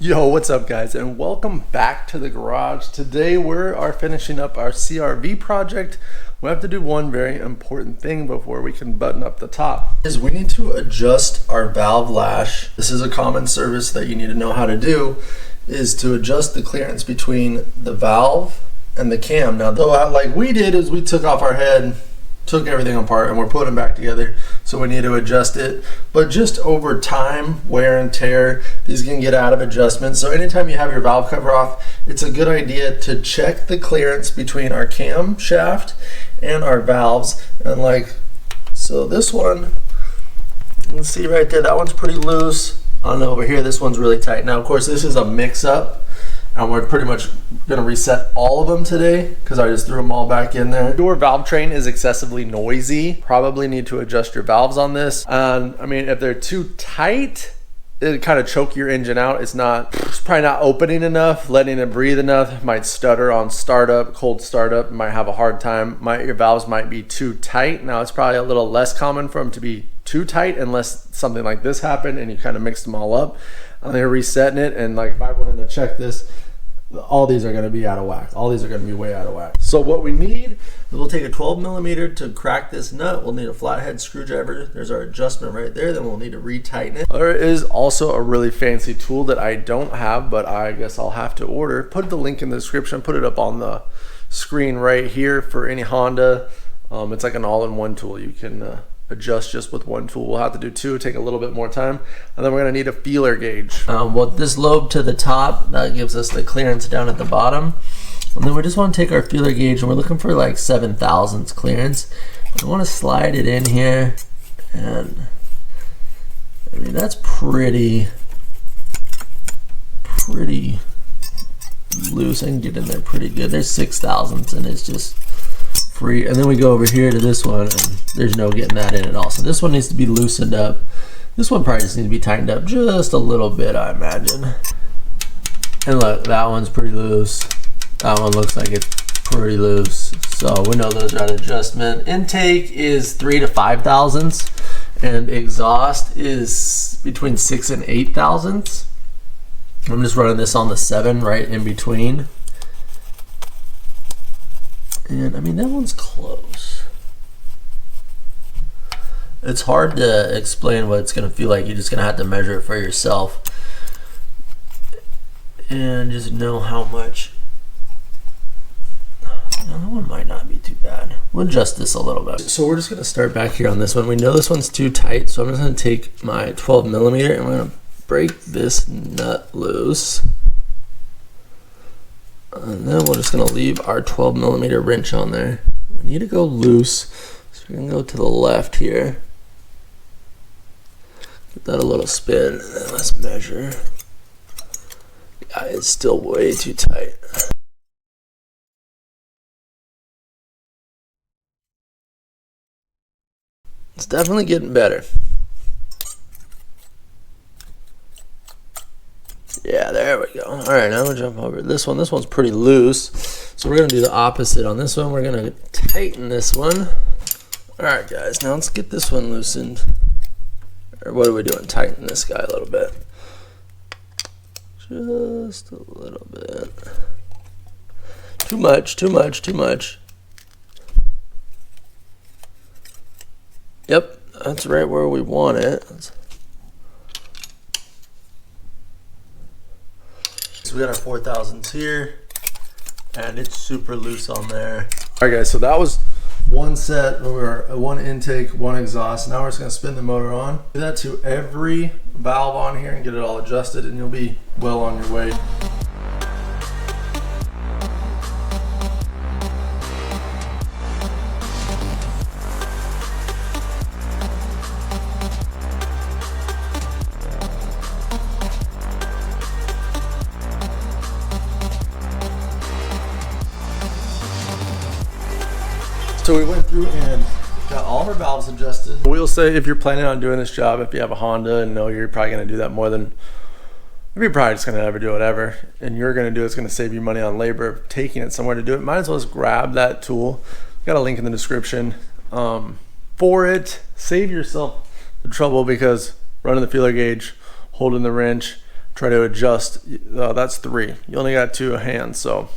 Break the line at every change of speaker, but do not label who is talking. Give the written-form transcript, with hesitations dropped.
Yo, what's up guys, and welcome back to the garage. Today we are finishing up our CRV project. We have to do one very important thing before we can button up the top. We need to adjust our valve lash. This is a common service that you need to know how to do, is to adjust the clearance between the valve and the cam. Now, though, like we did, is we took off our head, took everything apart, and we're putting it back together, so we need to adjust it. But just over time, wear and tear, these can get out of adjustment. So anytime you have your valve cover off, it's a good idea to check the clearance between our cam shaft and our valves. And like, so this one, you can see right there, that one's pretty loose. On over here, this one's really tight. Now, of course, this is a mix-up, and we're pretty much gonna reset all of them today because I just threw them all back in there. Your valve train is excessively noisy. Probably need to adjust your valves on this. And I mean, if they're too tight, it kind of choke your engine out. It's probably not opening enough, letting it breathe enough. It might stutter on startup, cold startup, might have a hard time. Your valves might be too tight. Now, it's probably a little less common for them to be too tight unless something like this happened and you kind of mixed them all up. And they're resetting it, and like if I wanted to check this, all these are going to be out of whack. All these are going to be way out of whack. So what we need, we'll take a 12mm to crack this nut. We'll need a flathead screwdriver. There's our adjustment right there. Then we'll need to retighten it. There is also a really fancy tool that I don't have, but I guess I'll have to order. Put the link in the description. Put it up on the screen right here for any Honda. It's like an all-in-one tool. You can adjust just with one tool. We'll have to do two, take a little bit more time, and then we're going to need a feeler gauge. This lobe to the top, that gives us the clearance down at the bottom, and then we just want to take our feeler gauge, and we're looking for like 7/1000 clearance. I want to slide it in here, and I mean that's pretty loose. I can get in there pretty good. There's 6/1000, and it's just free. And then we go over here to this one, and there's no getting that in at all. So this one needs to be loosened up. This one probably just needs to be tightened up just a little bit, I imagine. And look, that one's pretty loose. That one looks like it's pretty loose. So we know those are at adjustment. Intake is 3 to 5 thousandths, and exhaust is between 6 and 8 thousandths. I'm just running this on the 7 right in between. And I mean, that one's close. It's hard to explain what it's gonna feel like. You're just gonna have to measure it for yourself and just know how much. That one might not be too bad. We'll adjust this a little bit. So we're just gonna start back here on this one. We know this one's too tight, so I'm just gonna take my 12mm and we're gonna break this nut loose. And then we're just going to leave our 12mm wrench on there. We need to go loose, so we're going to go to the left here. Give that a little spin, and then let's measure. Yeah, it's still way too tight. It's definitely getting better. Yeah, there we go. All right, now we'll jump over this one. This one's pretty loose, so we're gonna do the opposite on this one. We're gonna tighten this one. All right, guys, now let's get this one loosened. Or what are we doing? Tighten this guy a little bit. Just a little bit. Too much, too much, too much. Yep, that's right where we want it. So we got our 4/1000s here, and it's super loose on there. All right, guys, so that was one set, or one intake, one exhaust. Now we're just gonna spin the motor on. Do that to every valve on here and get it all adjusted, and you'll be well on your way. So we went through and got all of our valves adjusted. We'll say if you're planning on doing this job, if you have a Honda and know you're probably gonna do that more than, if you're probably just gonna never do it ever, and you're gonna do it, it's gonna save you money on labor of taking it somewhere to do it, might as well just grab that tool. Got a link in the description for it. Save yourself the trouble, because running the feeler gauge, holding the wrench, try to adjust. That's 3. You only got 2 hands, so